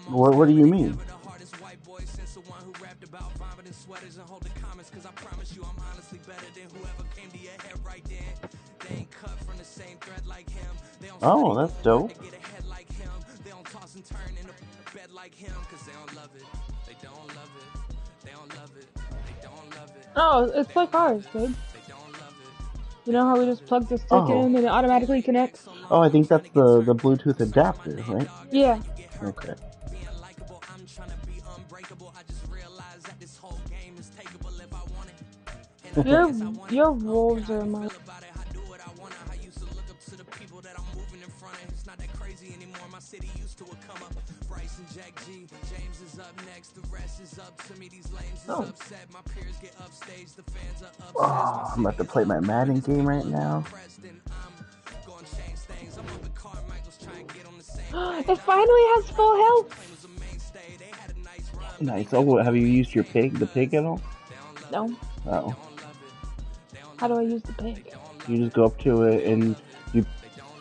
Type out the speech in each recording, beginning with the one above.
What do you mean? Oh, that's dope. Oh, it's like ours, dude. You know how we just plug the stick in and it automatically connects? Oh, I think that's the Bluetooth adapter, right? Yeah. Okay. Your wolves are my... Oh. Oh, I'm about to play my Madden game right now. It finally has full health! Nice. Oh, have you used your the pig at all? No. Oh. How do I use the pig? You just go up to it and you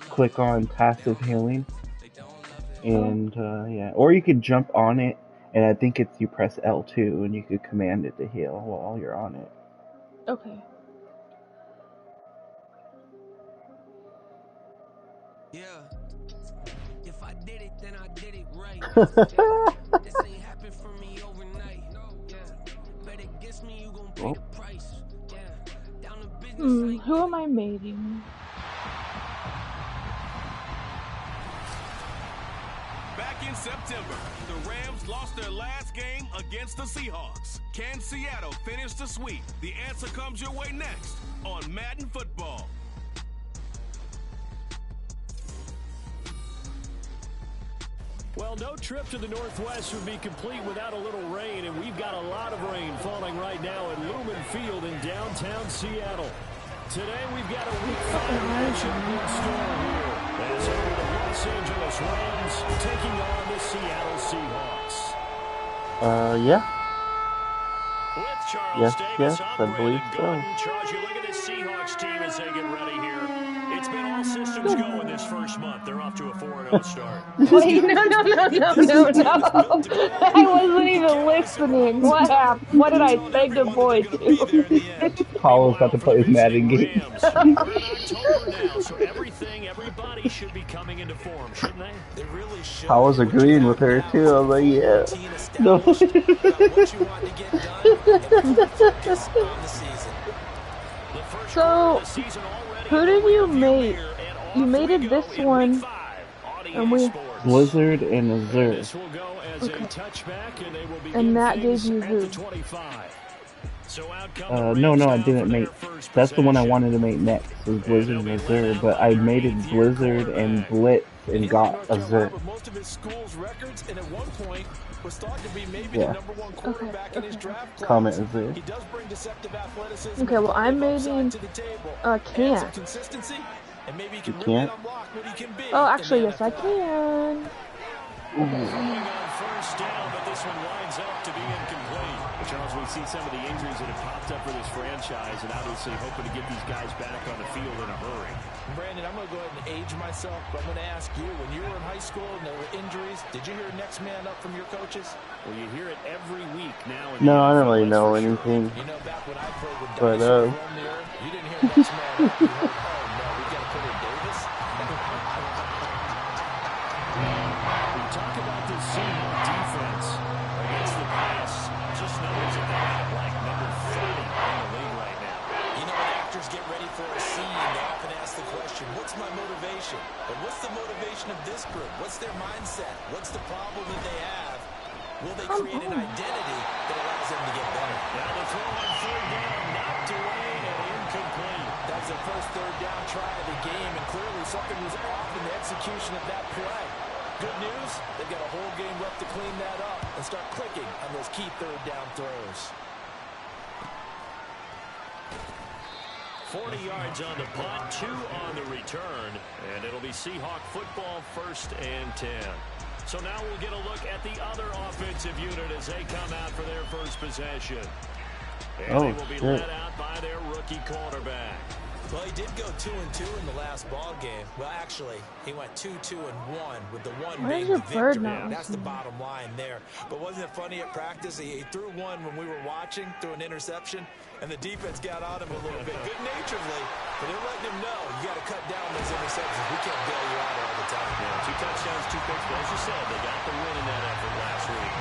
click on passive healing. And, yeah. Or you could jump on it, and I think you press L2, and you could command it to heal while you're on it. Okay. Yeah. If I did it, then I did it right. This ain't happened for me overnight. Yeah. But it gets me, you gon' pay the price. Yeah. Down to business. Who am I mating? Back in September, the Rams lost their last game against the Seahawks. Can Seattle finish the sweep? The answer comes your way next on Madden Football. Well, no trip to the Northwest would be complete without a little rain, and we've got a lot of rain falling right now at Lumen Field in downtown Seattle. Today, we've got a Week 5 matchup in store here as the Los Angeles Rams taking on the Seattle Seahawks. Yeah. With Charles Davis, yes, I'm I believe Brandon so. Gordon. Charles, you look at this Seahawks team as they get ready here. It's been all systems go in this first month. They're off to a 4-0 start. Wait, no. I wasn't even listening. What happened? What did I say good boy to? Paul was about to play his Madden game. October now, so everybody should be coming into form, shouldn't they? They really should. I was agreeing with her too. I was like, yeah. No. What you want to get done is on the season. So, who did you mate? You mated this one, and we... Blizzard and Azure. Okay. And that gave you who? No, I didn't mate. That's the one I wanted to mate next, was Blizzard and Azure, but I mated Blizzard and Blitz and got Azure. Most of his school's records, and at one point was thought to be maybe the number one quarterback in his draft class. Comment Azure. He does bring deceptive athleticism. Okay, well, I'm mating can't. And maybe he You can can't? unlock what he can be. Oh, actually, yes, I can. Going on first down, but this one winds up to be incomplete. Charles, we see some of the injuries that have popped up for this franchise, and obviously hoping to get these guys back on the field in a hurry. Brandon, I'm going to go ahead and age myself, but I'm going to ask you, when you were in high school and there were injuries, did you hear next man up from your coaches? Well, you hear it every week now. No, I don't really know anything. You know, back when I played with But, Davis, you didn't hear next man up. You heard, oh, no, we got to put in Davis. We talk about this Seahawks defense against the pass. Just numbers at that, like number 30 in the league right now. You know, when actors get ready for a scene, they often ask the question, what's my motivation? But what's the motivation of this group? What's their mindset? What's the problem that they have? Will they create an identity that allows them to get better? Now the throw on third down, knocked away and incomplete. That was their first third down try of the game, and clearly something was off in the execution of that play. Good news, they've got a whole game left to clean that up and start clicking on those key third down throws. 40 yards on the punt, 2 on the return, and it'll be Seahawk football, 1st and 10. So now we'll get a look at the other offensive unit as they come out for their first possession. And they will be led out by their rookie quarterback. Well, he did go 2-2 in the last ball game. Well, actually, he went 2-2-1 with the one being the victory. That's the bottom line there. But wasn't it funny at practice? He threw one when we were watching, threw an interception, and the defense got on him a little bit, good-naturedly. But they're letting him know, you got to cut down those interceptions. We can't bail you out all the time. Yeah, 2 touchdowns, 2 picks. But as you said, they got the win in that effort last week.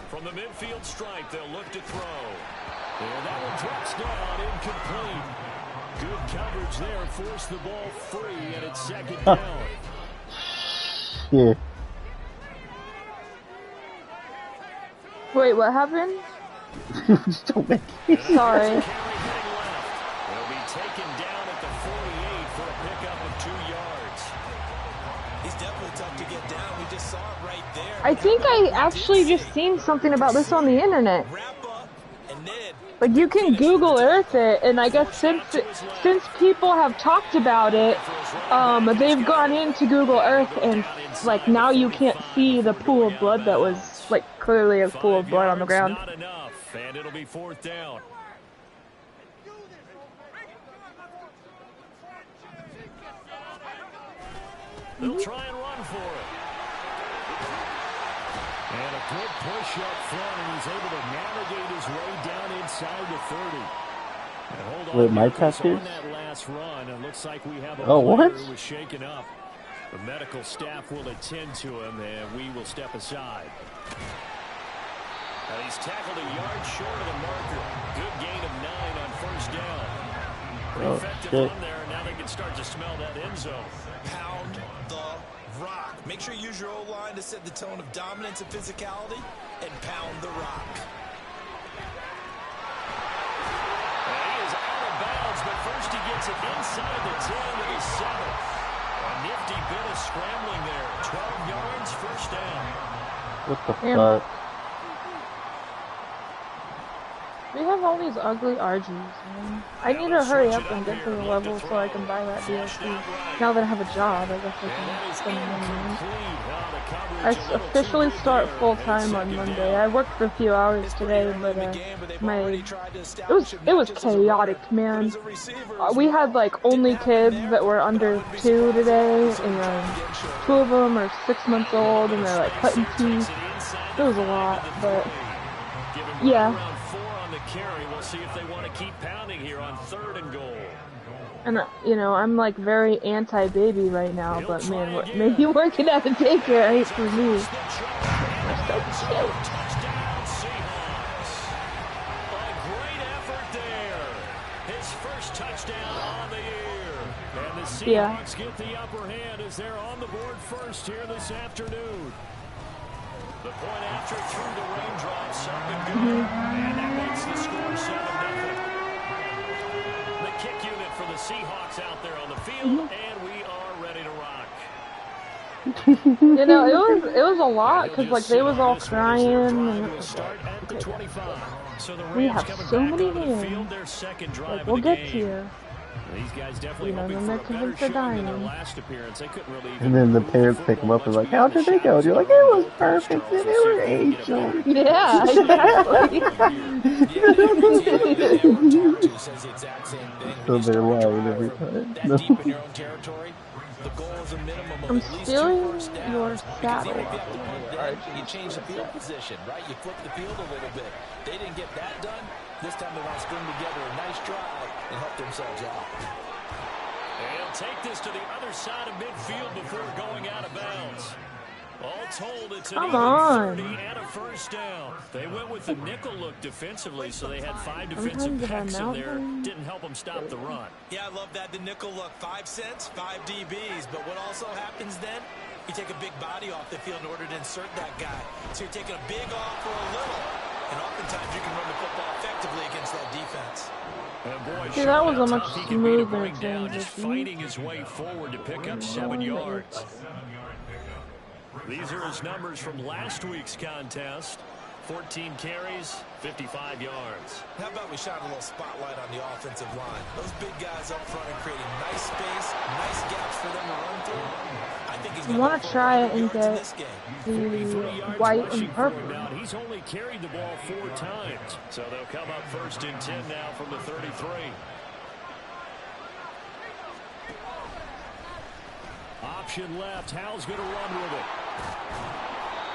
From the midfield stripe, they'll look to throw. And that one drops down, incomplete. Good coverage there, forced the ball free, and it's second down. Yeah. Wait, what happened? Just don't make it. Sorry. They'll be taken down at the 48 for a pickup of 2 yards. He's definitely tough to get down. We just saw it right there. I think I actually just seen something about this on the internet. Like, you can Google Earth it, and I guess since people have talked about it, they've gone into Google Earth, and like now you can't see the pool of blood that was like clearly a pool of blood on the ground. Not enough, and it'll be 4th down. They'll try and run for it. And a good push up front, and he's able to navigate his way down inside the 30. And hold on. Wait, my tattoos? On that last run, it looks like we have a what? who was shaken up. The medical staff will attend to him, and we will step aside. And he's tackled a yard short of the marker. Good gain of 9 on 1st down. Pretty effective run there, and now they can start to smell that end zone. Pound the rock. Make sure you use your O-line to set the tone of dominance and physicality, and pound the rock. And he is out of bounds, but first he gets it inside the 10 with his 7th. A nifty bit of scrambling there. 12 yards, 1st down. What the fuck? We have all these ugly RGs, man. I need to hurry up and get to the level so I can buy that DLC. Now that I have a job, I guess I can spend money. I officially start full-time on Monday. I worked for a few hours today, but it was chaotic, man. We had like only kids that were under 2 today, and 2 of them are 6 months old, and they're like cutting teeth. It was a lot, but yeah. Carry. We'll see if they want to keep pounding here on 3rd and goal. And you know, I'm like very anti-baby right now, but man, maybe working at a daycare ain't for me. So cute. Touchdown, Seahawks. A great effort there. His first touchdown on the year. And the Seahawks get the upper hand as they're on the board first here this afternoon. The point after through the raindrops, up and good, and that makes the score 7-0. The kick unit for the Seahawks out there on the field, and we are ready to rock. You know, it was a lot because like they was all crying. And start at the 25. So the we Rams have so many hands. their second drive like, we'll of the get game. here. These guys definitely then they're convinced they're dying. And then the parents pick them up and like, how did they go? And you're like, it was perfect. And they were angels. Yeah, exactly. So they're lying every time. I'm stealing your saddle. You change the field position, right? You flip the field a little bit. They didn't get that done. This time they want to string together a nice drive and help themselves out. And he'll take this to the other side of midfield before going out of bounds. All told, it's an 30 and a 1st down. They went with the nickel look defensively, so they had 5 defensive backs in there. Didn't help them stop the run. Yeah, I love that. The nickel look, 5 cents, 5 DBs. But what also happens then? You take a big body off the field in order to insert that guy. So you're taking a big off for a little. And oftentimes you can run the football effectively against that defense. Boy, see, that was a much smoother transition. Just fighting his way forward to pick up 7 yards. These are his numbers from last week's contest. 14 carries, 55 yards. How about we shine a little spotlight on the offensive line? Those big guys up front are creating nice space, nice gaps for them to run through. I think he's going to want to try it and get the white and purple. Now, he's only carried the ball 4 times. So they'll come up 1st and 10 now from the 33. Option left. Howell's going to run with it.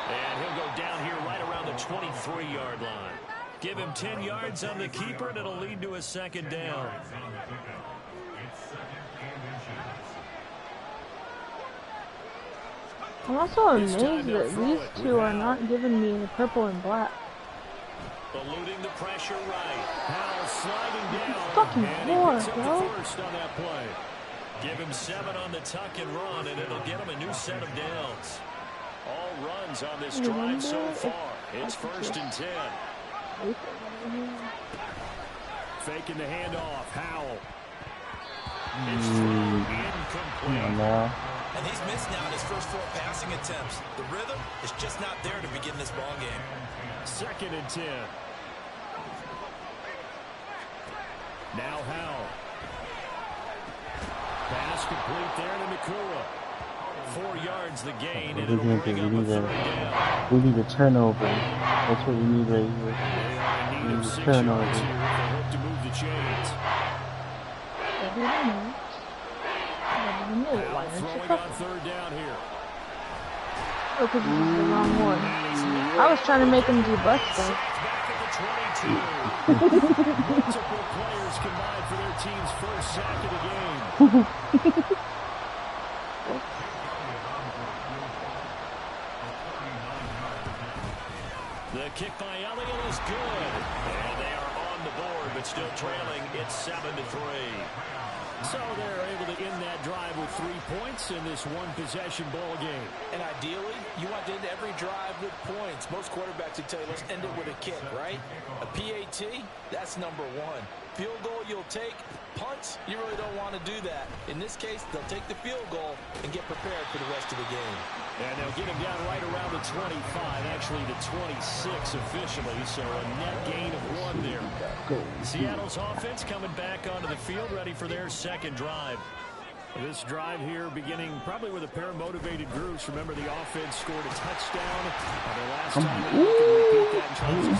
And he'll go down here right around the 23-yard line. Give him 10 yards on the keeper, and it'll lead to a 2nd down. I'm also amazed that these two are not giving me the purple and black. Eluding the pressure right. Howell sliding down. Fucking and he more, picks up bro. the first on that play. Give him 7 on the tuck and run, and it'll get him a new set of downs. All runs on this drive so far. It's 1st and 10. Faking the handoff. Howell. It's incomplete. And he's missed now in his first 4 passing attempts. The rhythm is just not there to begin this ball game. 2nd and 10. Now Howell. Pass complete there to Nakua. 4 yards the gain, and it'll bring up a 3rd down. We need a turnover. That's what we need right here. We need a turnover here if they hope to move the chains. Howell throwing on 3rd down here. Oh, because this is the wrong one. I was trying to make him do bus stuff. Back at the 22. Multiple players combined for their team's first sack of the game. The kick by Elliott is good. And they are on the board, but still trailing. It's 7-3. So they're able to end that drive with 3 points in this one-possession ball game. And ideally, you want to end every drive with points. Most quarterbacks would tell you, let's end it with a kick, right? A PAT, that's number 1. Field goal you'll take. Punts, you really don't want to do that. In this case, they'll take the field goal and get prepared for the rest of the game. And they'll get him down right around the 25, actually the 26 officially, so a net gain of 1 there. Seattle's offense coming back onto the field, ready for their 2nd drive. This drive here beginning probably with a pair of motivated groups. Remember, the offense scored a touchdown their last time.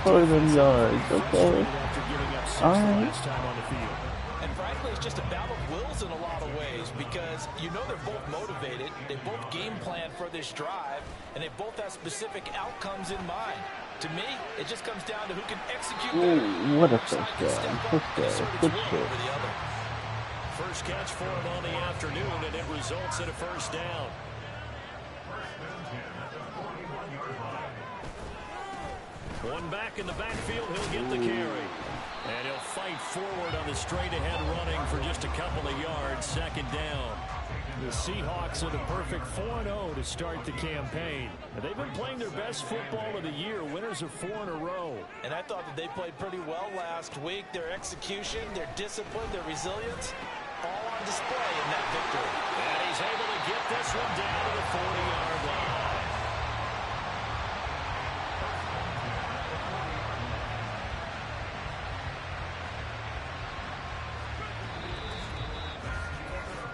For them yards, okay. After giving up 6 last time on the field. And frankly, it's just a battle of wills in a lot of ways because you know they're both motivated. They both game plan for this drive, and they both have specific outcomes in mind. To me, it just comes down to who can execute. Ooh, what a first down. Good shit. First catch for him on the afternoon, and it results in a 1st down. One back in the backfield, he'll get the carry. And he'll fight forward on the straight-ahead running for just a couple of yards, 2nd down. The Seahawks are the perfect 4-0 to start the campaign. They've been playing their best football of the year, winners of 4 in a row. And I thought that they played pretty well last week. Their execution, their discipline, their resilience, all on display in that victory. And he's able to get this one down to the 40-yard line.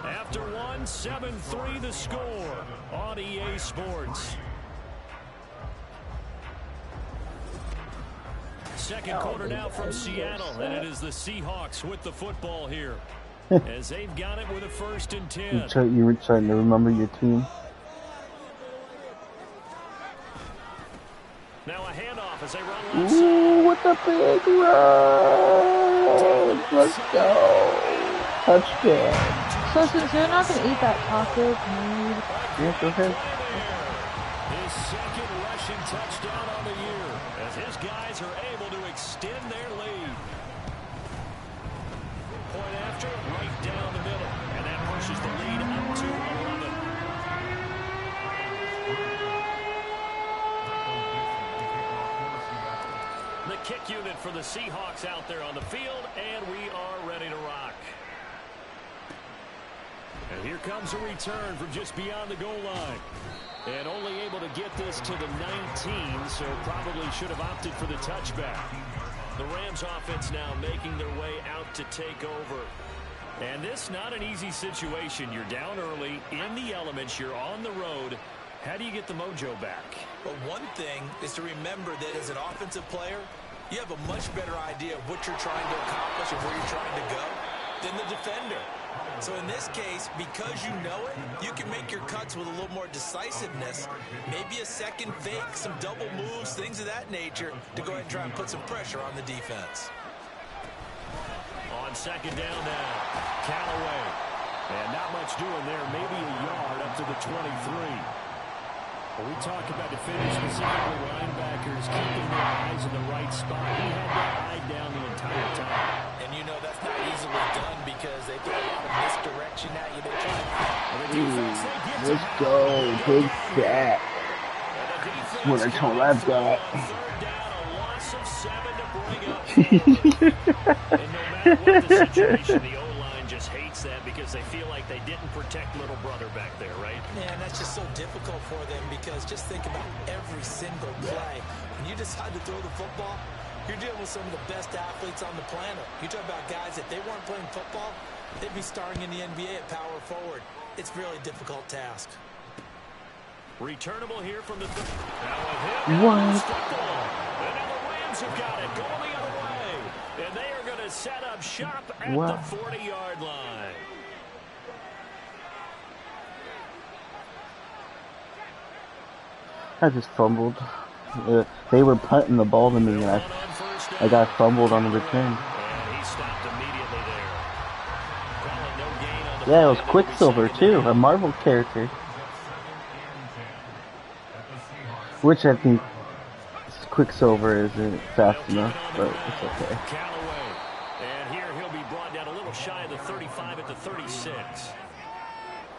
After 7-3 the score on EA Sports. Second quarter now from Seattle, and it is the Seahawks with the football here as they've got it with a 1st and 10. You were trying to remember your team. Now a handoff as they run left side. Ooh, what a big run! Let's go! Touchdown! So since you're not going to eat that taco, yeah, go ahead. His 2nd rushing touchdown on the year as his guys are able to extend their lead. Point after, right down the middle, and that pushes the lead up to 11. The kick unit for the Seahawks out there on the field, and we are ready to rock. And here comes a return from just beyond the goal line. And only able to get this to the 19, so probably should have opted for the touchback. The Rams offense now making their way out to take over. And this not an easy situation. You're down early, in the elements, you're on the road. How do you get the mojo back? Well, one thing is to remember that as an offensive player, you have a much better idea of what you're trying to accomplish and where you're trying to go than the defender. So in this case, because you know it, you can make your cuts with a little more decisiveness, maybe a second fake, some double moves, things of that nature, to go ahead and try and put some pressure on the defense. On second down now, Callaway. And not much doing there, maybe a yard up to the 23. When we talk about defenders, specifically linebackers, keeping their eyes in the right spot, he had that eye down the entire time. And you know that's not easily done because they throw a lot of misdirection at you. They try. Let's go. Big sack. What a toll I've got. Third down, a loss of 7 to bring up. And no matter what the situation, the O-line just hates that because they feel like they didn't protect little brother back there, right? Yeah, and that's just so difficult for them because just think about every single play. When you decide to throw the football, you're dealing with some of the best athletes on the planet. You talk about guys, if they weren't playing football, they'd be starring in the NBA at power forward. It's a really difficult task. Returnable here from the... Now with him, what? And now the Rams have got it going the other way. And they are going to set up shop at the 40-yard line. I just fumbled. They were punting the ball to me, and I got fumbled on the return. And he stopped immediately there. Calling no gain on the Yeah, it was Quicksilver, too, a Marvel character. Which I think Quicksilver isn't fast enough, but it's okay. Callaway. And here he'll be brought down a little shy of the 35 at the 36.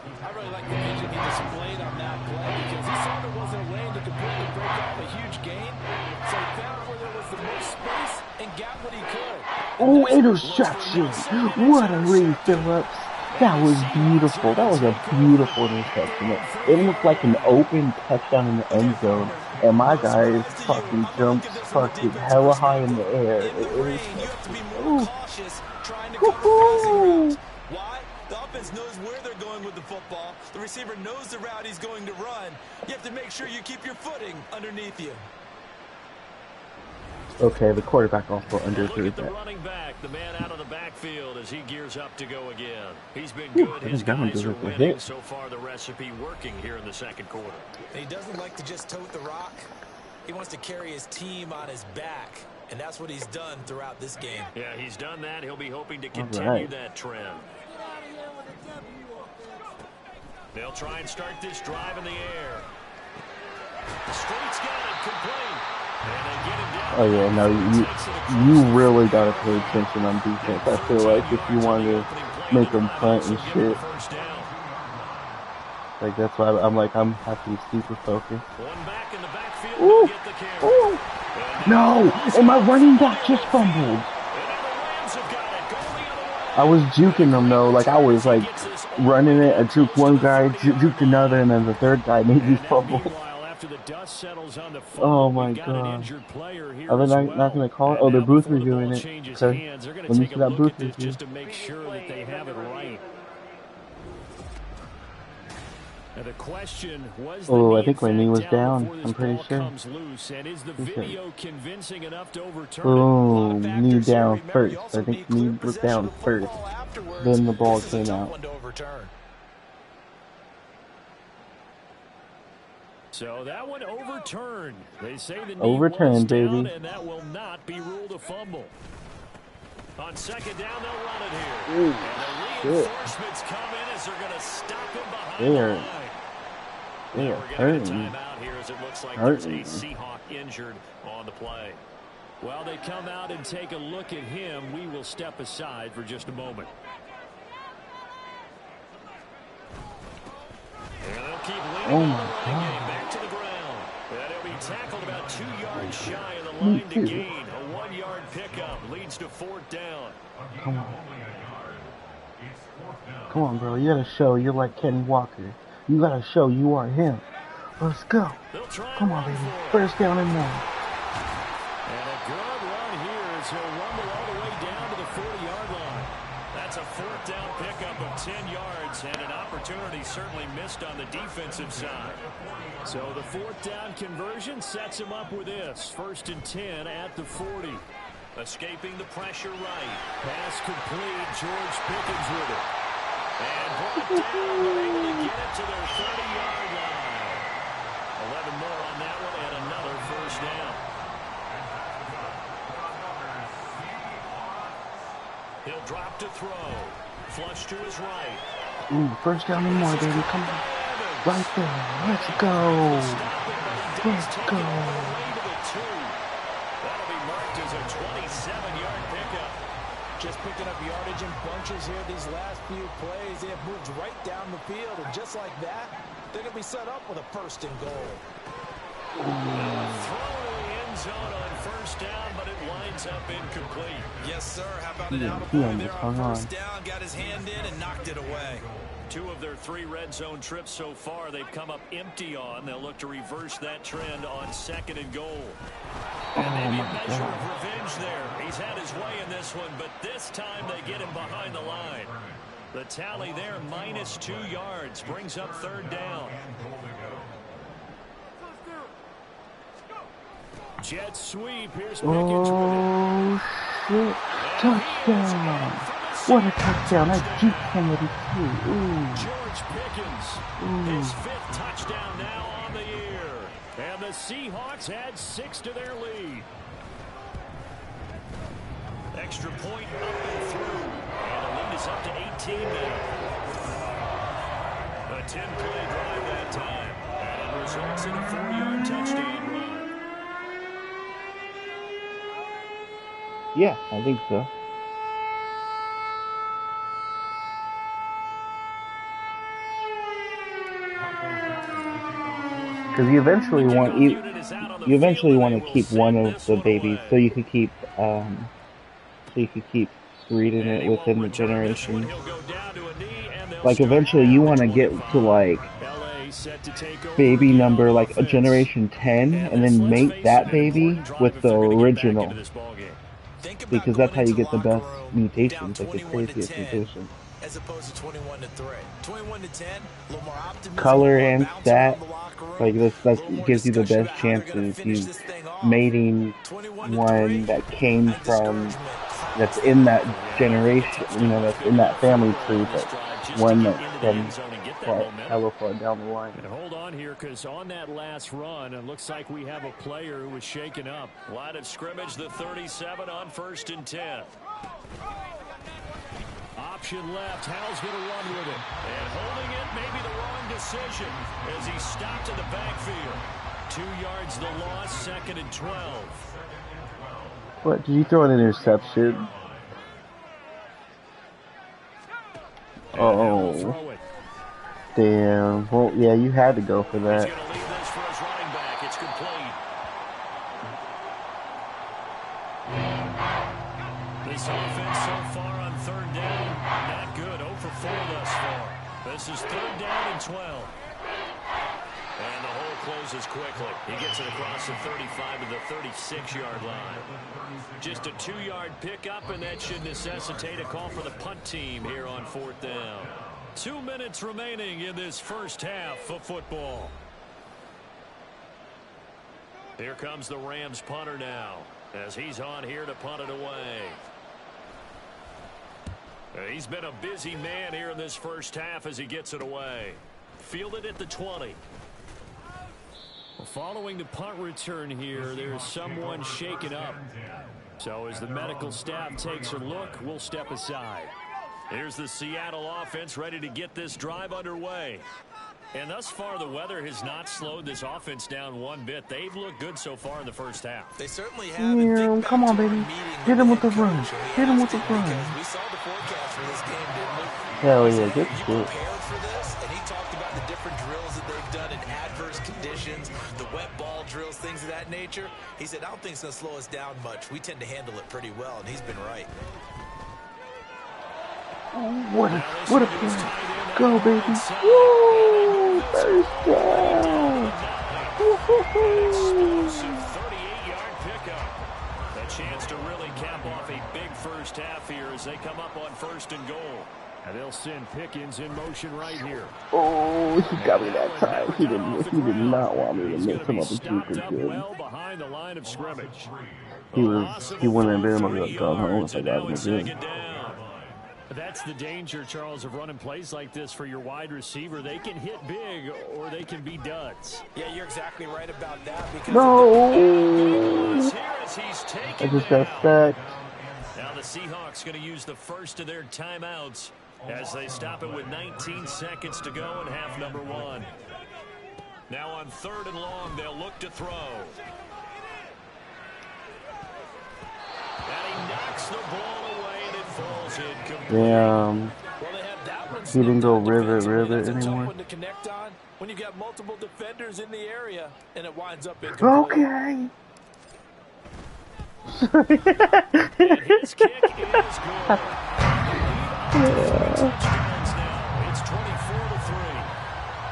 I really like the vision he displayed on that play because he sort of wasn't waiting to completely break off a huge gain. So he found where there was the most space and got what he could. Oh, interception! What a Ray Phillips! That was beautiful. That was a beautiful interception. It looked like an open touchdown in the end zone, and my guy fucking jumped fucking hella high in the air. It was. Woohoo! Why? The offense knows where they're going with the football. The receiver knows the route he's going to run. You have to make sure you keep your footing underneath you. Okay, the quarterback also underthrew Look at the that. running back, the man out of the backfield as he gears up to go again. He's been good. His guys are winning. So far, the recipe working here in the second quarter. He doesn't like to just tote the rock. He wants to carry his team on his back, and that's what he's done throughout this game. Yeah, he's done that. He'll be hoping to continue that trend. They'll try and start this drive in the air. The street's got it complete. And they get him down. Oh yeah, no, you really gotta pay attention on defense. I feel like if you want to make them punt and shit, like that's why I'm have to be super focused. One back in the backfield. Ooh, Get the carry. ooh, no, and my running back just fumbled. I was juking them though, like I was like running it. I juked one guy, juked another, and then the third guy made me fumble. Oh my god. Are they not going to call it? Oh, they're booth reviewing it. Okay. Let me see that booth review. Just to make sure that they have it right. Now the question was, oh, I think my knee was down. I'm pretty sure. Oh, knee down first. I think knee was down first. Then the ball came out. So that one overturned. They say the knee overturned, down, baby. And that will not be ruled a fumble. On second down, they'll run it here. Ooh, and the reinforcements come in as they're going to stop him behind the line. They are hurting. Timeout here as it looks like there's a Seahawk injured on the play. While they come out and take a look at him, we will step aside for just a moment. And they'll keep leaning on the running game back to the ground. And he'll be tackled about 2 yards shy of the line to gain. A 1-yard pickup leads to fourth down. Come on. Come on, bro. You gotta show you're like Kenny Walker. You gotta show you are him. Let's go. Come on, baby. First down and 1. And a good run here as he'll rumble all the way down to the 40-yard line. That's a 4th down pickup of 10 yards and an opportunity certainly missed on the defensive side. So the 4th down conversion sets him up with this. 1st and 10 at the 40. Escaping the pressure right. Pass complete. George Pickens with it. And brought down, but able to get it to their 30-yard line. 11 more on that one and another 1st down. He'll drop to throw. Flush to his right. Ooh, 1st down and 1, baby. Come on. Right there. Let's go. Let's go. That'll be marked as a 27-yard pickup. Just picking up yardage in bunches here these last few plays. They have moved right down the field, and just like that, they're going to be set up with a 1st and goal. Throw in the end zone on 1st down, but it winds up incomplete. Yes, sir. How about an out of play there on hung 1st down? Got his hand in and knocked it away. 2 of their 3 red zone trips so far they've come up empty on. They'll look to reverse that trend on 2nd and goal. And maybe a measure of revenge there. He's had his way in this one, but this time they get him behind the line. The tally there, -2 yards, brings up 3rd down. Jet sweep. Here's Pickens with it. Shit. Touchdown. What a touchdown. I juked somebody too. Ooh. George Pickens. Ooh. His 5th touchdown now on the year. And the Seahawks add 6 to their lead. Extra point up and through. And the lead is up to 18 now. A 10-play drive that time. And it results in a 4-yard touchdown run. Yeah, I think so. Because you eventually want to keep one of the babies, so you could keep breeding it within the generation. Like eventually you want to get to like baby number like a generation 10, and then mate that baby with the original, because that's how you get the best mutations, like the craziest mutations. As opposed to 21-3. 21-10, a little more optimism. Color and stat, like that gives you the best chances. You mating one that came from, that's in that generation, you know, that's in that family tree, but one that's from hella far down the line. And hold on here, because on that last run, it looks like we have a player who was shaken up. Line of scrimmage, the 37 on 1st and 10. Option left. Hal's going to run with it. And holding it, maybe the wrong decision as he stopped in the backfield. 2 yards the loss, 2nd and 12. What, did you throw an interception? Oh. Damn. Well, yeah, you had to go for that. He's going to leave this for his running back. It's complete. This offense so far on 3rd down, not good. 0 for 4 thus far. This is 3rd down and 12. And the hole closes quickly. He gets it across the 35 to the 36-yard line. Just a 2-yard pickup, and that should necessitate a call for the punt team here on 4th down. 2 minutes remaining in this first half of football. Here comes the Rams punter now, as he's on here to punt it away. He's been a busy man here in this first half as he gets it away. Fielded at the 20. Following the punt return here, there's someone shaken up. So as the medical staff takes a look, we'll step aside. Here's the Seattle offense ready to get this drive underway. And thus far, the weather has not slowed this offense down one bit. They've looked good so far in the first half. They certainly have. Come on, baby. Hit him with the run. Hit him with the run. We saw the forecast for this game, didn't we? Hell yeah, good shit. Prepared for this, and he talked about the different drills that they've done in adverse conditions, the wet ball drills, things of that nature. He said, I don't think it's going to slow us down much. We tend to handle it pretty well, and he's been right. What a play. Go, baby. Woo! First down. Woo-hoo-hoo. 38-yard pickup. A chance to really cap off a big first half here as they come up on 1st and goal. And they'll send Pickens in motion right here. Oh, he got me that time. He did not want me to make him up a super good. Well behind the line of scrimmage. He wouldn't have been able to go home if I got him again. That's the danger, Charles, of running plays like this for your wide receiver. They can hit big or they can be duds. Yeah, you're exactly right about that. Because No! I just got sacked. Now the Seahawks going to use the first of their timeouts as they stop it with 19 seconds to go in half number 1. Now on 3rd and long, they'll look to throw. And he knocks the ball away and it falls incomplete. Damn. He didn't go rivet anymore. To connect on when you got multiple defenders in the area and it winds up incomplete. Okay. And his kick is good. It's 24-3.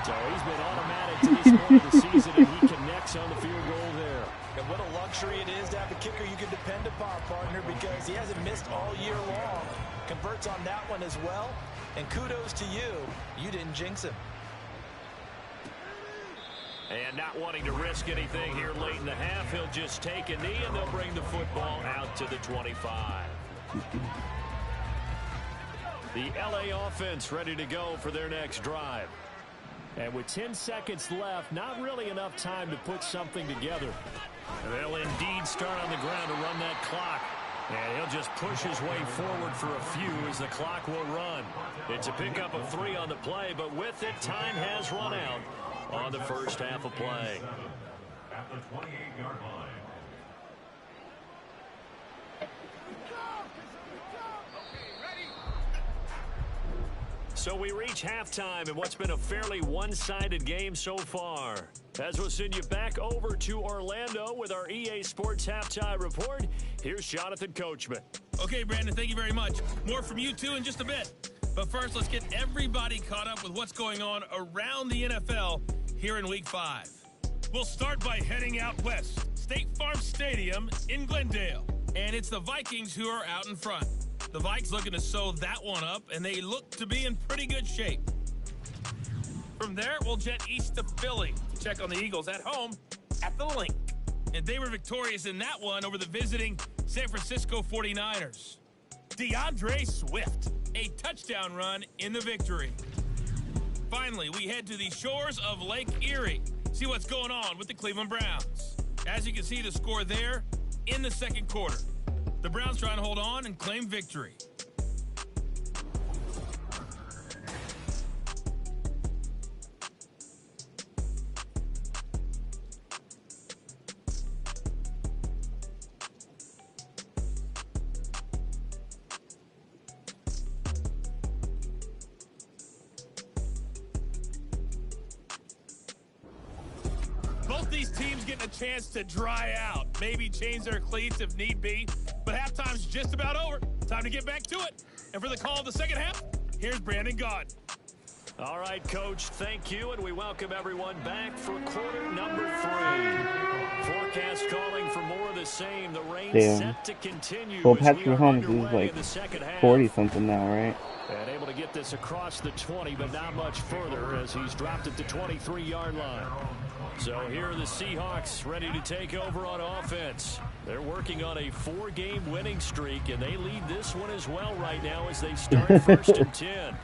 So he's been automatic to this point of the season, and he connects on the field goal there. And what a luxury it is to have a kicker you can depend upon, partner, because he hasn't missed all year long. Converts on that one as well. And kudos to you. You didn't jinx him. And not wanting to risk anything here late in the half, he'll just take a knee, and they'll bring the football out to the 25. The LA offense ready to go for their next drive. And with 10 seconds left, not really enough time to put something together. They'll indeed start on the ground to run that clock. And he'll just push his way forward for a few as the clock will run. It's a pickup of 3 on the play, but with it, time has run out on the first half of play. At the 28-yard line. So we reach halftime in what's been a fairly one-sided game so far. As we'll send you back over to Orlando with our EA Sports Halftime Report, here's Jonathan Coachman. Okay, Brandon, thank you very much. More from you two in just a bit. But first, let's get everybody caught up with what's going on around the NFL here in Week 5. We'll start by heading out west, State Farm Stadium in Glendale. And it's the Vikings who are out in front. The Vikes looking to sew that one up, and they look to be in pretty good shape. From there, we'll jet east to Philly to check on the Eagles at home at the Link. And they were victorious in that one over the visiting San Francisco 49ers. DeAndre Swift, a touchdown run in the victory. Finally, we head to the shores of Lake Erie, see what's going on with the Cleveland Browns. As you can see, the score there in the second quarter. The Browns trying to hold on and claim victory. Both these teams getting a chance to dry out, maybe change their cleats if need be. But halftime's just about over. Time to get back to it. And for the call of the second half, here's Brandon Gaudin. All right, Coach, thank you, and we welcome everyone back for quarter number 3. Forecast calling for more of the same. The rain set to continue. Well, Patrick Mahomes is like 40-something now, right? And able to get this across the 20, but not much further as he's dropped it to 23-yard line. So here are the Seahawks ready to take over on offense. They're working on a 4-game winning streak, and they lead this one as well right now as they start 1st and 10.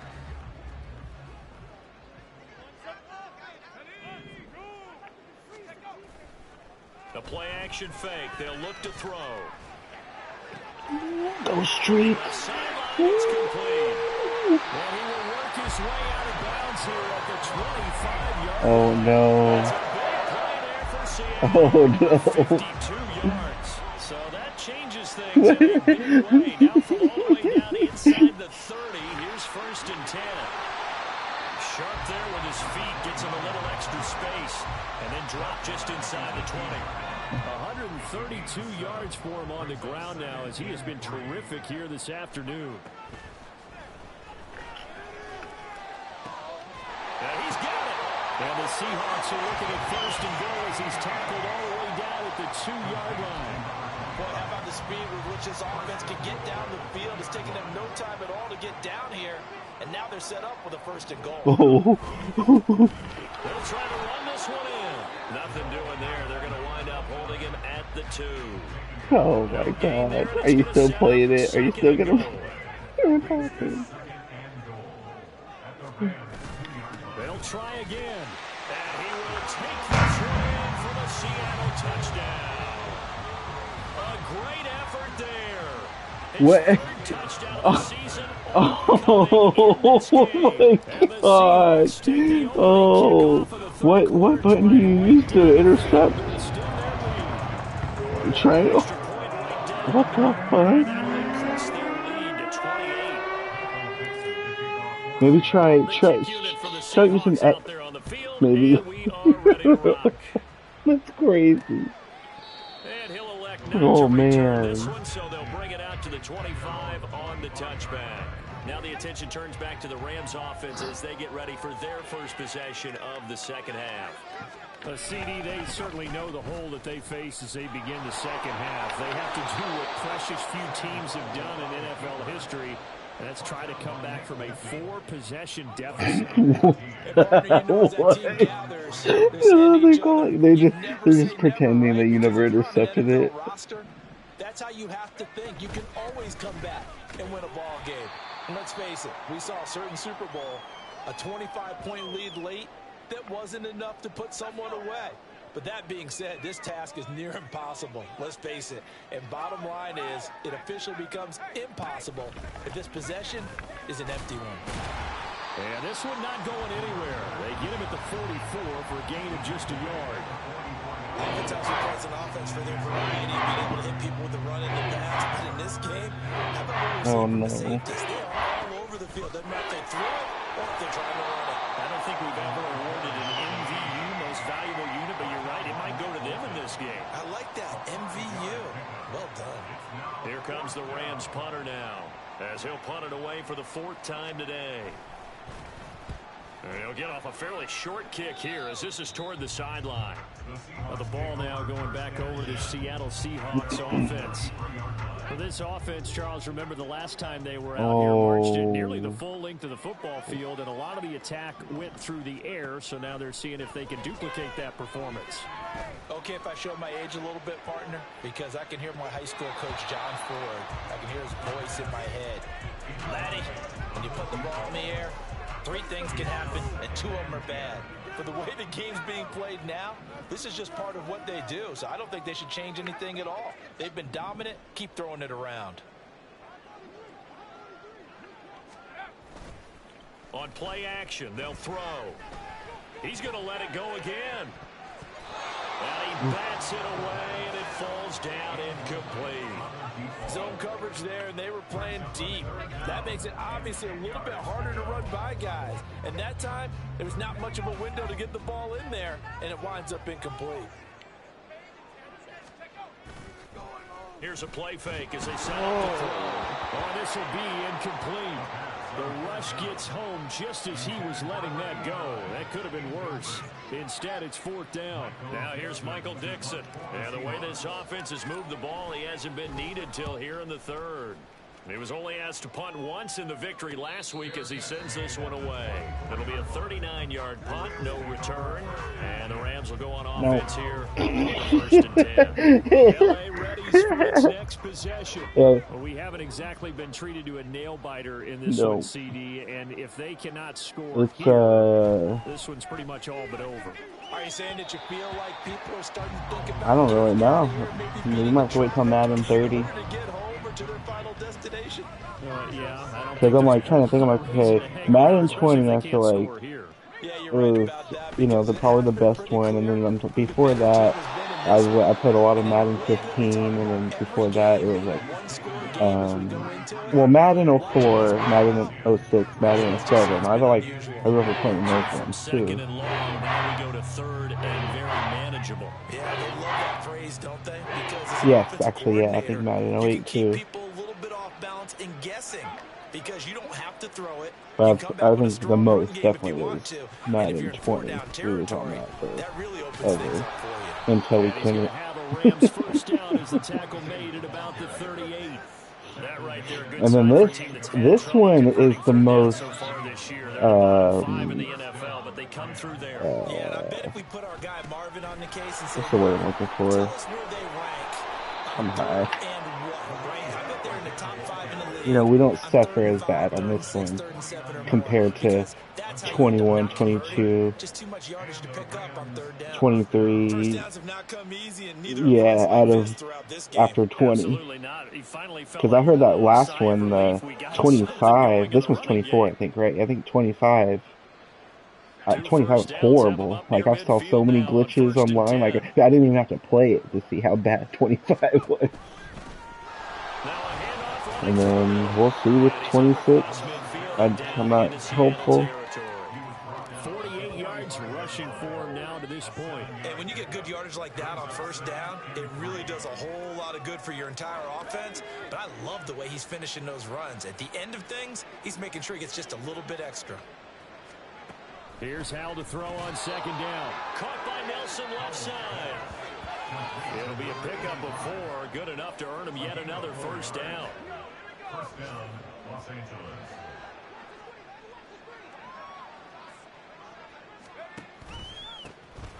A play-action fake. They'll look to throw. Go Streaks. It's complete. Well, he will work his way out of bounds here at the 25-yard line. Oh, no. That's a big play there for Seattle. Oh, no. 52 yards. So that changes things in a big way. Now from all the way down inside the 30, here's 1st and 10. Sharp there with his feet, gets him a little extra space, and then drop just inside the 20. 132 yards for him on the ground now as he has been terrific here this afternoon. And the Seahawks are looking at first and goal as he's tackled all the way down at the 2-yard line. Boy, how about the speed with which this offense can get down the field? It's taking them no time at all to get down here. And now they're set up with a first and goal. They'll try to run this one in. Nothing doing there. They're going to wind up holding him at the 2. Oh my God. Are you still playing it? Are you still going to... They'll try again. And he will take this one in for the Seattle touchdown. A great effort there. His What? third touchdown of the season. Oh my God. Oh. What button do you use to intercept? Try it. What the fuck? Maybe try using X. Maybe. That's crazy. Oh man. So they'll bring it out to the 25 on the touchback. Now the attention turns back to the Rams offense as they get ready for their first possession of the second half. CD, they certainly know the hole that they face as they begin the second half. They have to do what precious few teams have done in NFL history. And that's try to come back from a 4-possession deficit. They're just pretending that you never intercepted it. That's how you have to think. You can always come back and win a ball game. And let's face it, we saw a certain Super Bowl, a 25-point lead late that wasn't enough to put someone away. But that being said, this task is near impossible. Let's face it. And bottom line is, it officially becomes impossible if this possession is an empty one. And this one not going anywhere. They get him at the 44 for a gain of just a yard. Offense also plays an offense for their variety, being able to hit people with the run and the pass. But in this game, how about what we're seeing from the safeties? They are all over the field. Doesn't matter if they throw it or if they're trying to run it. I don't think we've ever awarded an MVU, most valuable unit, but you're right, it might go to them in this game. I like that, MVU. Well done. Here comes the Rams punter now, as he'll punt it away for the 4th time today. And he'll get off a fairly short kick here as this is toward the sideline. Well, the ball now going back over to the Seattle Seahawks offense. For this offense, Charles, remember the last time they were out here, marched it nearly the full length of the football field, and a lot of the attack went through the air, so now they're seeing if they can duplicate that performance. Okay, if I show my age a little bit, partner, because I can hear my high school coach, John Ford. I can hear his voice in my head. Laddie, when you put the ball in the air, 3 things can happen, and 2 of them are bad. For the way the game's being played now, this is just part of what they do, so I don't think they should change anything at all. They've been dominant. Keep throwing it around. On play action, they'll throw. He's going to let it go again. And he bats it away, and it falls down incomplete. Zone coverage there, and they were playing deep. That makes it obviously a little bit harder to run by guys. And that time, there was not much of a window to get the ball in there, and it winds up incomplete. Here's a play fake as they set up the throw. Oh, this will be incomplete. The rush gets home just as he was letting that go. That could have been worse. Instead, it's 4th down. Now here's Michael Dixon. And the way this offense has moved the ball, he hasn't been needed till here in the 3rd. He was only asked to punt once in the victory last week as he sends this one away. It'll be a 39-yard punt, no return. And the Rams will go on offense here. 1st and 10. LA ready for its next possession. Well, we haven't exactly been treated to a nail-biter in this one, CD. And if they cannot score here, this one's pretty much all but over. Are you saying that you feel like people are starting to think about I don't really know. We might have to wait till Madden 30. to their final destination? Yeah, because I'm like trying to think, I'm like, okay, Madden 20, I feel like was, you know, probably the best one, and then before that, I played a lot of Madden 15, and then before that, it was like, well, Madden 04, Madden 06, Madden 07. I remember playing those ones too. Now we go to 3rd and very manageable. Yeah, they love that phrase, don't they? Because yes, actually, yeah, I think Madden 08 too. People a little bit off balance and guessing. because you don't have to throw it. But I think the most definitely is Madden 20. We was on that for really ever until we couldn't. Rams first down as the tackle made at about the 38. That right there, good And then this one is the most so far this year. They're 5 in the NFL, but they come through there. Yeah, and I bet if we put our guy Marvin on the case and say, what's the word I'm looking for? tell us where they rank. I'm high. And what, right? I bet they're in the top 5 in the league. You know, we don't suffer as bad on this one compared to 21, 22, just too much yardage to pick up on third down. 23. Yeah, out of after 20. Because I heard that last one, 25. This was 24, I think, right? I think 25. 25 was horrible. Like, I saw so many glitches online. Like, I didn't even have to play it to see how bad 25 was. And then we'll see with 26. I'm not hopeful. 48 yards rushing for him now to this point. And when you get good yardage like that on first down, it really does a whole lot of good for your entire offense. But I love the way he's finishing those runs. At the end of things, he's making sure he gets just a little bit extra. Here's Howell to throw on second down. Caught by Nelson left side. It'll be a pickup of 4. Good enough to earn him yet another first down. First down, Los Angeles.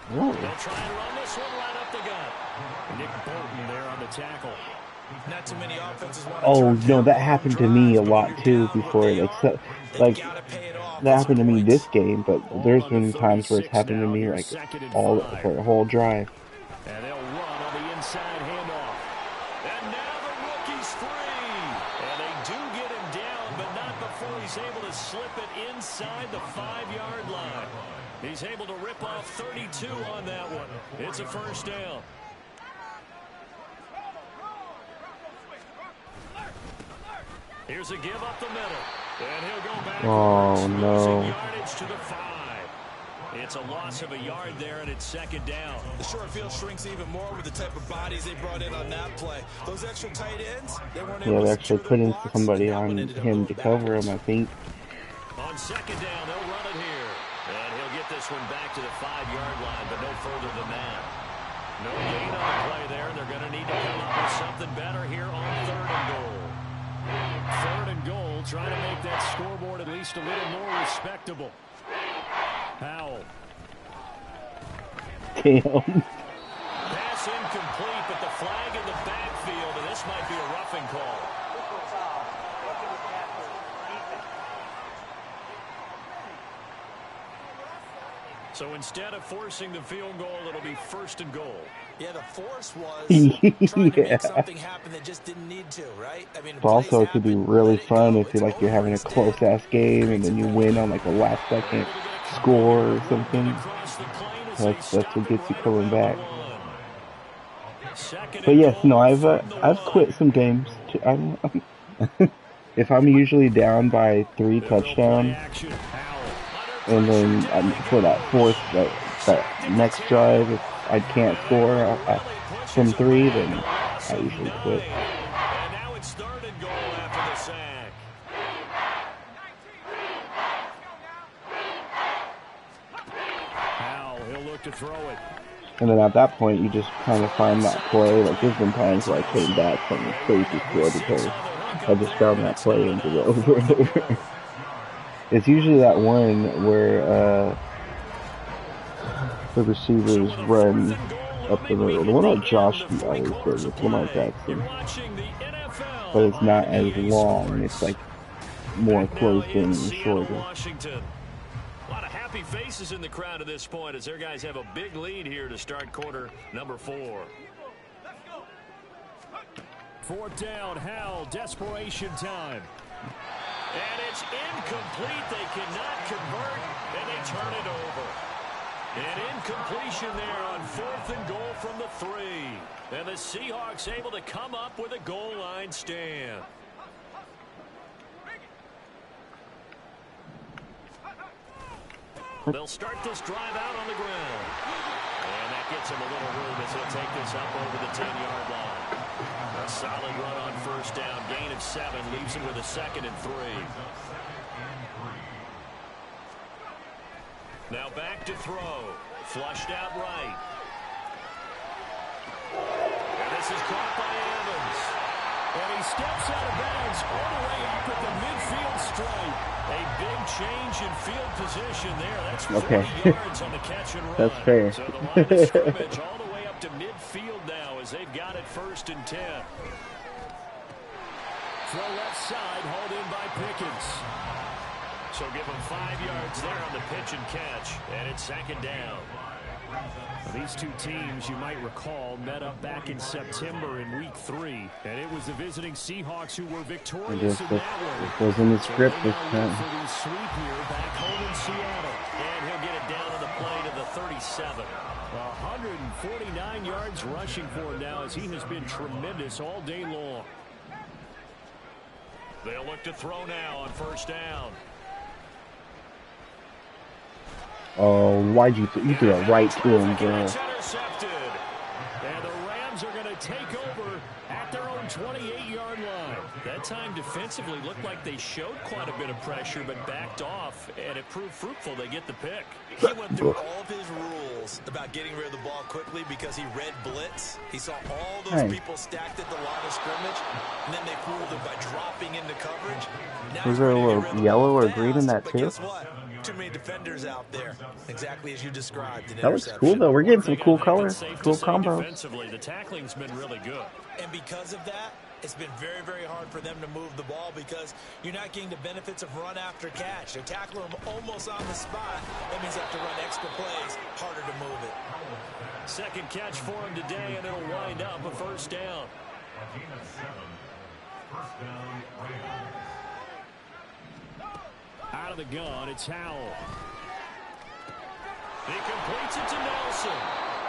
They'll try and run this one right up the gut. Nick Bolton there on the tackle. Not too many offenses want to Oh no, that happened to me a lot too before. Like that happened to me this game, but there's been times where it's happened to me like all for a whole drive. And they'll run on the inside handoff. And now the rookie's free. And they do get him down, but not before he's able to slip it inside the 5-yard line. He's able to rip off 32 on that one. It's a first down. Here's a give up the middle. And he'll go back. Oh, no. Yardage to the 5. It's a loss of a yard there, and it's second down. The short field shrinks even more with the type of bodies they brought in on that play. Those extra tight ends, they weren't able to actually putting somebody on him to cover him, I think. On second down, they'll run it here. And he'll get this one back to the 5-yard line, but no further than that. No gain on the play there. They're going to need to come up with something better here on 3rd and goal. 3rd and goal, trying to make that scoreboard at least a little more respectable. Howell. Damn. Pass incomplete, but the flag in the backfield, and this might be a roughing call. So instead of forcing the field goal, it'll be 1st and goal. Yeah, the force was trying to make something happen that just didn't need to, right? I mean, also, it could be really fun if you're having a close-ass game and then you win on like a last-second score or something. That's what gets you coming back. But yes, no, I've quit some games. If I'm usually down by 3 touchdowns, and then for that 4th, that next drive, if I can't score from 3, then I usually quit. And now it's 3rd and goal after the sack. Howell, he'll look to throw it. And then at that point, you just kind of find that play. Like, there's been times where I came back from a crazy score because I just found that play and did it over and over. It's usually that one where the receivers run up the middle. The one that Josh always does with Lamar Jackson. But it's not as long. It's like more closed in and shorter. A lot of happy faces in the crowd at this point as their guys have a big lead here to start quarter number 4. 4th down, Howell, desperation time. And it's incomplete. They cannot convert, and they turn it over. An incompletion there on 4th and goal from the 3. And the Seahawks able to come up with a goal line stand. They'll start this drive out on the ground. And that gets them a little room as he'll take this up over the 10-yard line. A solid run on first down. Gain of 7 leaves him with a 2nd and 3. Now back to throw. Flushed out right. And this is caught by Evans. And he steps out of bounds all the way up at the midfield stripe. A big change in field position there. That's 40 yards on the catch and run. That's fair. So the line of scrimmage all the way up to midfield now as they've got it 1st and 10. Throw left side, hauled in by Pickens. So give him 5 yards there on the pitch and catch. And it's 2nd down. These two teams, you might recall, met up back in September in Week 3, and it was the visiting Seahawks who were victorious in that one. It was in the script this time. For the sweep here back home in Seattle, and he'll get it down on the play to the 37. 149 yards rushing for him now as he has been tremendous all day long. They'll look to throw now on first down. Oh, why'd you threw it right to him, girl? Intercepted. And the Rams are going to take over at their own 28-yard line. That time defensively looked like they showed quite a bit of pressure but backed off, and it proved fruitful. They get the pick. He went through all of his rules about getting rid of the ball quickly because he read blitz. He saw all those people stacked at the line of scrimmage, and then they fooled him by dropping into coverage. Now Was there a little yellow or green in that too? Guess what? Too many defenders out there, exactly as you described. That looks cool though. We're getting some cool colors, cool combos. Defensively, the tackling's been really good. And because of that, it's been very, very hard for them to move the ball because you're not getting the benefits of run after catch. They tackle them almost on the spot. That means they have to run extra plays, harder to move it. 2nd catch for him today, and it'll wind up a 1st down. Out of the gun, it's Howell. He completes it to Nelson.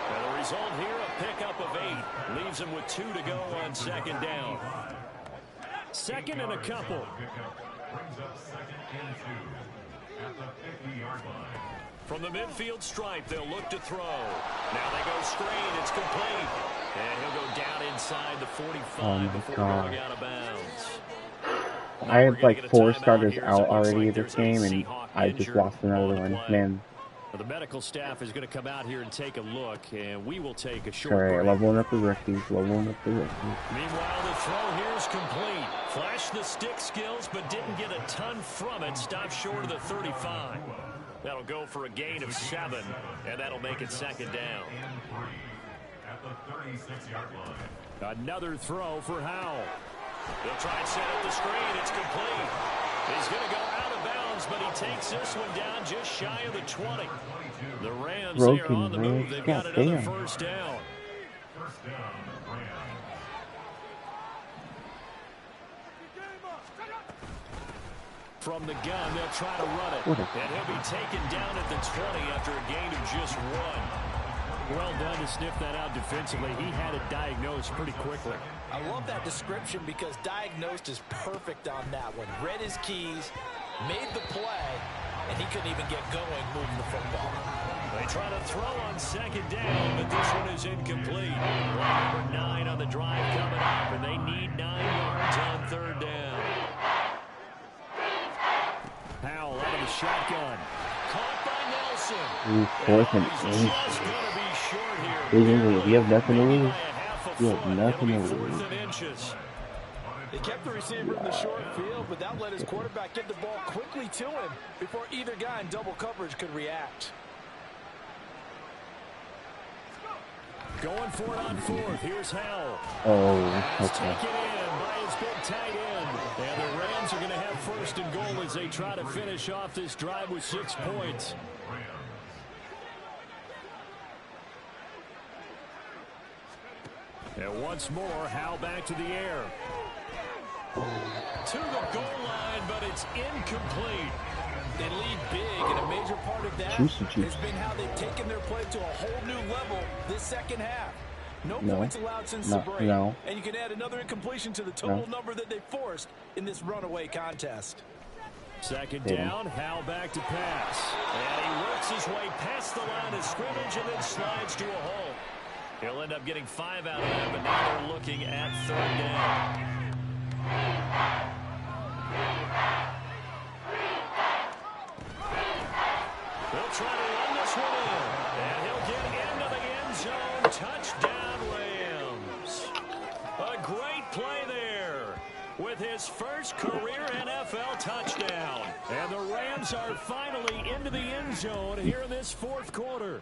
And the result here, a pickup of 8. Leaves him with 2 to go on 2nd down. 2nd and a couple. From the midfield stripe, they'll look to throw. Now they go screen. It's complete. And he'll go down inside the 45 before going out of bounds. I had like 4 starters out already this game, and I just lost another one. Man. The medical staff is going to come out here and take a look, and we will take a short Alright, break. leveling up the rookies, leveling up the rookies. Meanwhile, the throw here is complete. Flashed the stick skills, but didn't get a ton from it. Stopped short of the 35. That'll go for a gain of 7, and that'll make it 2nd down. Another throw for Howell. They'll try and set up the screen. It's complete. He's going to go out of bounds, but he takes this one down just shy of the 20. The Rams are on the move. They've got another 1st down. From the gun, they'll try to run it. And he'll be taken down at the 20 after a gain of just 1. Well done to sniff that out defensively. He had it diagnosed pretty quickly. I love that description because diagnosed is perfect on that one. Read his keys, made the play, and he couldn't even get going moving the football. They try to throw on 2nd down, but this one is incomplete. Number 9 on the drive coming up, and they need 9 yards on 3rd down. Howell out of the shotgun. Caught by Nelson. Ooh, 4th and 8. You have nothing to lose. You have nothing to lose. They kept the receiver in the short field, but that let his quarterback get the ball quickly to him before either guy in double coverage could react. Going for it on 4th. Here's Howell. Oh, okay. Taken in by his big tight end. And the Rams are going to have 1st and goal as they try to finish off this drive with 6 points. And once more, Howell back to the air. To the goal line, but it's incomplete. They lead big, and a major part of that has been how they've taken their play to a whole new level this 2nd half. No points allowed since the break, and you can add another incompletion to the total number that they forced in this runaway contest. 2nd down, Howell back to pass. And he works his way past the line of scrimmage and then slides to a hole. He'll end up getting 5 out of that, but now they're looking at 3rd down. He'll try to run this one in, and he'll get into the end zone. Touchdown, Rams. A great play there with his first career NFL touchdown. And the Rams are finally into the end zone here in this 4th quarter.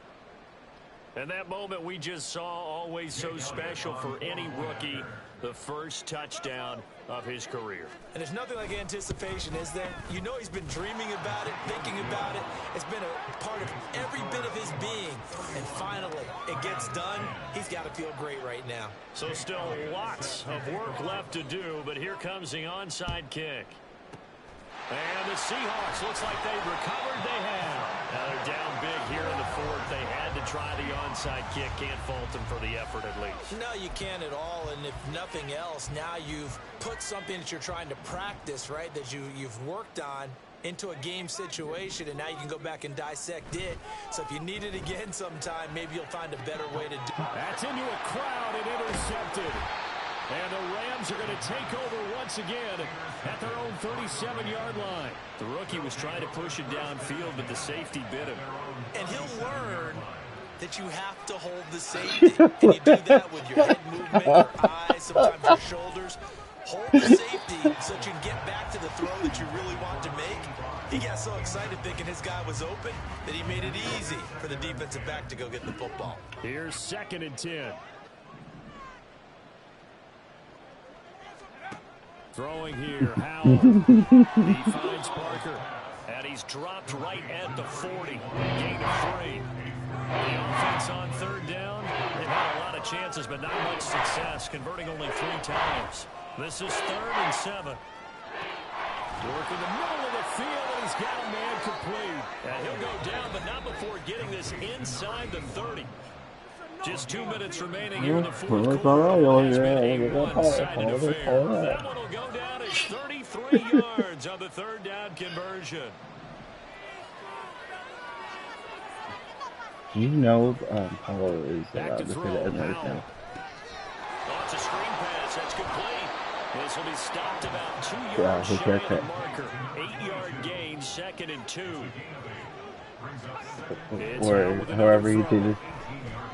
And that moment we just saw, always so special for any rookie, the first touchdown of his career. And there's nothing like anticipation, is there? You know he's been dreaming about it, thinking about it. It's been a part of every bit of his being. And finally, it gets done. He's got to feel great right now. So still lots of work left to do, but here comes the onside kick. And the Seahawks, looks like they've recovered. They have. Now they're down big here in the 4th. They had to try the onside kick. Can't fault them for the effort at least. No, you can't at all. And if nothing else, now you've put something that you're trying to practice, right, that you've worked on into a game situation, and now you can go back and dissect it. So if you need it again sometime, maybe you'll find a better way to do it. That's into a crowd and intercepted. And the Rams are going to take over once again at their own 37-yard line. The rookie was trying to push it downfield, but the safety bit him. And he'll learn that you have to hold the safety. And you do that with your head movement, your eyes, sometimes your shoulders. Hold the safety so that you can get back to the throw that you really want to make. He got so excited thinking his guy was open that he made it easy for the defensive back to go get the football. Here's 2nd and 10. Throwing here, Howell. He finds Parker. And he's dropped right at the 40. Gain of 3. The offense on 3rd down. They've had a lot of chances, but not much success, converting only 3 times. This is 3rd and 7. Work in the middle of the field, and he's got a man complete. And he'll go down, but not before getting this inside the 30. Just 2 minutes remaining here in the 4th quarter. It's been a one-sided affair. That one will go down as 33 yards on the 3rd down conversion. You know Powell is Back to the throw. right now. Oh, it's a screen pass. That's complete. This will be stopped about 2 Yeah, yards his shy of the haircut. marker. 8-yard gain, 2nd and 2. Or however he did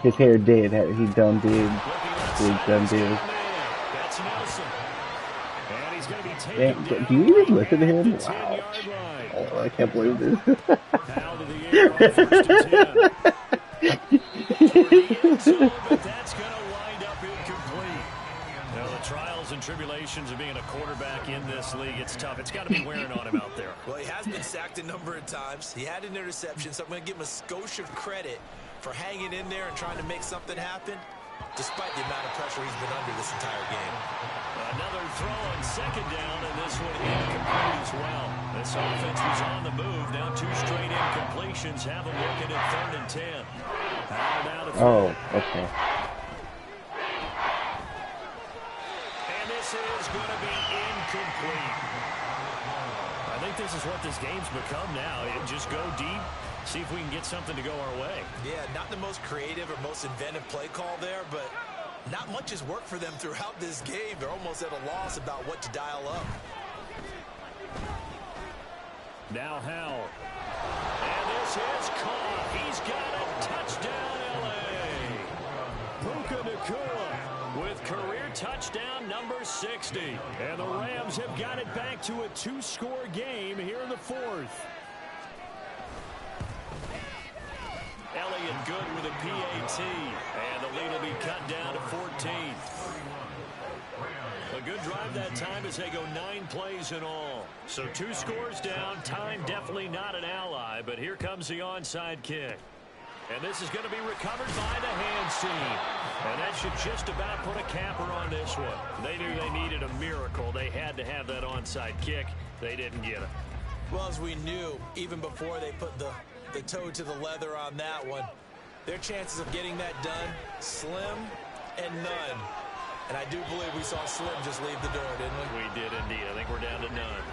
his hair did. He done did. He done did. That's Nelson. And he's going to be Damn, taken do you even listen to him? down at the Wow. 10-yard line. Oh, I can't believe this. Out of the air on 1st and 10. But that's going to wind up incomplete. Now, the trials and tribulations of being a quarterback in this league, it's tough. It's got to be wearing on him out there. Well, he has been sacked a number of times. He had an interception, so I'm going to give him a skosh of credit for hanging in there and trying to make something happen, despite the amount of pressure he's been under this entire game. Another throw on 2nd down, and this one incomplete as well. This offense was on the move. Now 2 straight incompletions. Have them looking at 3rd and 10. Oh, okay. And this is going to be incomplete. I think this is what this game's become now. Just go deep, see if we can get something to go our way. Yeah, not the most creative or most inventive play call there, but not much has worked for them throughout this game. They're almost at a loss about what to dial up. Now Howell. And this is caught. He's got a touchdown, L.A. Puka Nacua with career touchdown number 60. And the Rams have got it back to a 2-score game here in the 4th. Elliott good with a PAT. And the lead will be cut down to 14. A good drive that time as they go 9 plays in all. So 2 scores down. Time definitely not an ally, but here comes the onside kick. And this is going to be recovered by the hands team. And that should just about put a capper on this one. They knew they needed a miracle. They had to have that onside kick. They didn't get it. Well, as we knew, even before they put the toe to the leather on that one, their chances of getting that done, slim and none. And I do believe we saw Slim just leave the door, didn't we? We did indeed. I think we're down to none.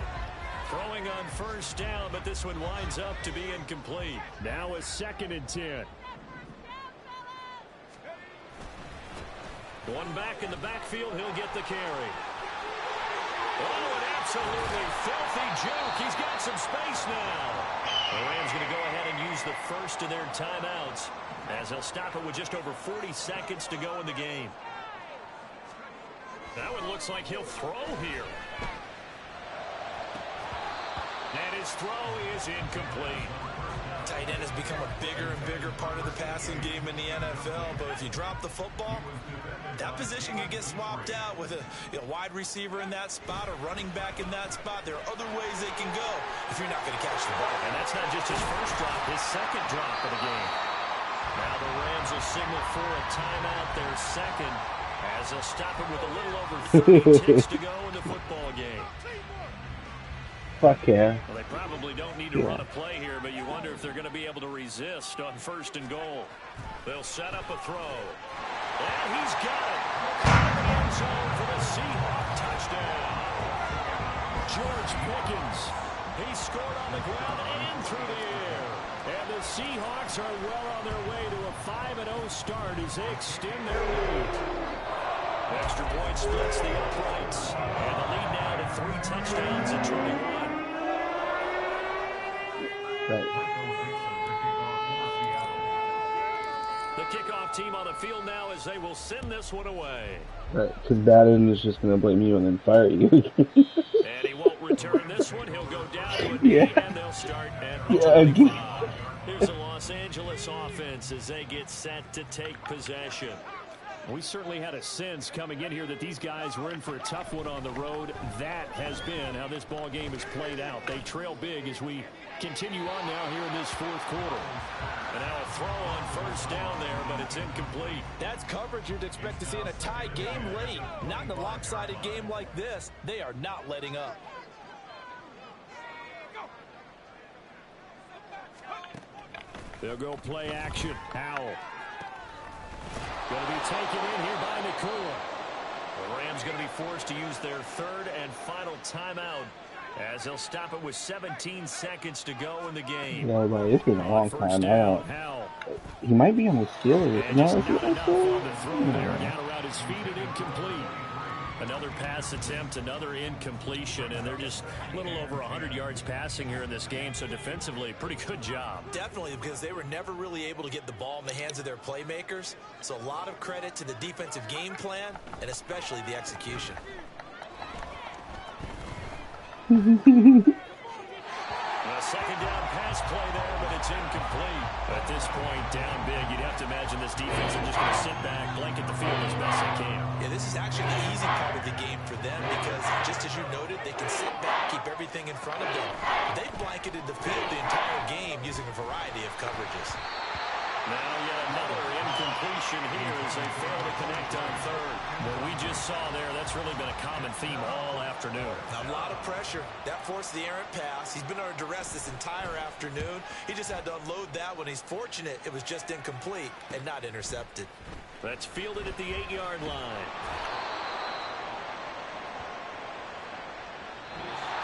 Throwing on 1st down, but this one winds up to be incomplete. Now a 2nd and 10. One back in the backfield, he'll get the carry. Oh, an absolutely filthy juke. He's got some space now. The Rams going to go ahead and use the first of their timeouts as they'll stop it with just over 40 seconds to go in the game. That one looks like he'll throw here. And his throw is incomplete. Tight end has become a bigger and bigger part of the passing game in the NFL, but if you drop the football, that position can get swapped out with a wide receiver in that spot, a running back in that spot. There are other ways they can go if you're not going to catch the ball. And that's not just his first drop, his second drop of the game. Now the Rams will signal for a timeout, their second, as they'll stop it with a little over 30 ticks to go in the football game. Fuck yeah. Well, they probably don't need to run a play here, but you wonder if they're going to be able to resist on 1st and goal. They'll set up a throw. And he's got it. End zone for the Seahawks touchdown. George Pickens. He scored on the ground and through the air. And the Seahawks are well on their way to a 5-0 start as they extend their lead. Extra point splits the uprights. And the lead now to 3 touchdowns and 21. Right. The kickoff team on the field now as they will send this one away. Right, because Madden is just going to blame you and then fire you. And he won't return this one. He'll go down to a knee, and they'll start at 25. Here's the Los Angeles offense as they get set to take possession. We certainly had a sense coming in here that these guys were in for a tough one on the road. That has been how this ball game has played out. They trail big as we continue on now here in this 4th quarter. And now a throw on 1st down there, but it's incomplete. That's coverage you'd expect to see in a tie game late. Not in a lopsided game like this. They are not letting up. They'll go play action. Howell. Going to be taken in here by Nakua. The Rams going to be forced to use their 3rd and final timeout as they'll stop it with 17 seconds to go in the game. Yeah, but it's been a long time out. He might be on the Steelers. No, is he on the Steelers? Down around his feet and incomplete. Another pass attempt, another incompletion, and they're just a little over 100 yards passing here in this game, so defensively, pretty good job. Definitely, because they were never really able to get the ball in the hands of their playmakers, so a lot of credit to the defensive game plan, and especially the execution. A second down pass play there, but it's incomplete. At this point, down big, you'd have to imagine this defense are just going to sit back, blanket the field as best they can. Yeah, this is actually the easy part of the game for them because, just as you noted, they can sit back, keep everything in front of them. They've blanketed the field the entire game using a variety of coverages. Now yet another incompletion here as they fail to connect on 3rd. What we just saw there, that's really been a common theme all afternoon. A lot of pressure. That forced the errant pass. He's been under duress this entire afternoon. He just had to unload that one. He's fortunate it was just incomplete and not intercepted. That's fielded at the 8-yard line.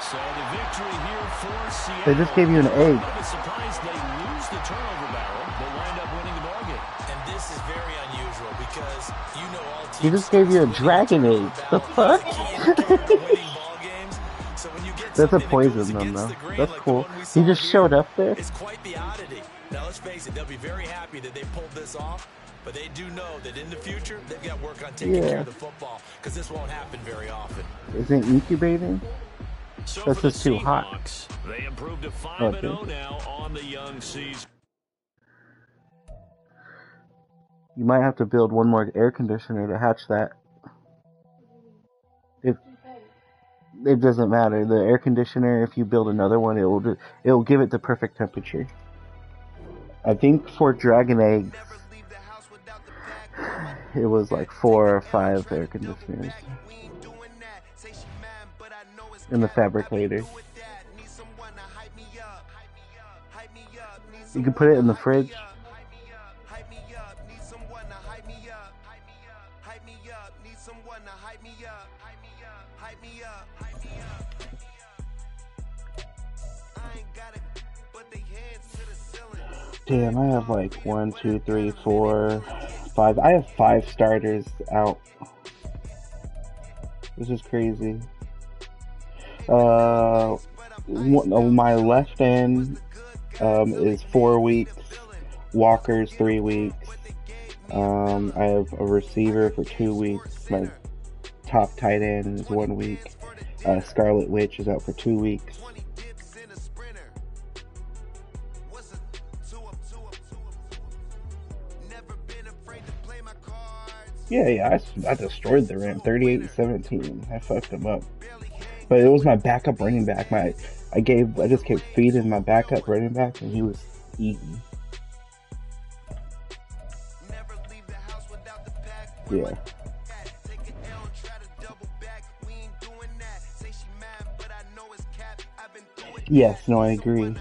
So the victory here for Seattle. They just gave you an egg. I'm surprised they lose the turnover battle, but wind up winning the ball game. And this is very unusual because you know all teams. He just gave you a dragon egg. The fuck? That's a poison them though. That's cool. He just showed up there. It's quite the oddity. Now let's face it, they'll be very happy that they pulled this off. But they do know that in the future, they've got work on taking care of the football because this won't happen very often. Isn't incubating? So That's just too hot. They improved to 5-0 now on the young season. You might have to build one more air conditioner to hatch that. If it doesn't matter, the air conditioner, if you build another one, it'll give it the perfect temperature. I think for dragon eggs, it was like 4 or 5 air conditioners in the fabricator. You can put it in the fridge. Damn, I have like 1, 2, 3, 4, 5. I have 5 starters out. This is crazy. My left end is 4 weeks. Walker's 3 weeks. I have a receiver for 2 weeks. My top tight end is 1 week. Scarlet Witch is out for 2 weeks. Yeah, I destroyed the Rams, 38-17. I fucked them up. But it was my backup running back. I just kept feeding my backup running back, and he was eating. Yeah. Yes, no, I agree.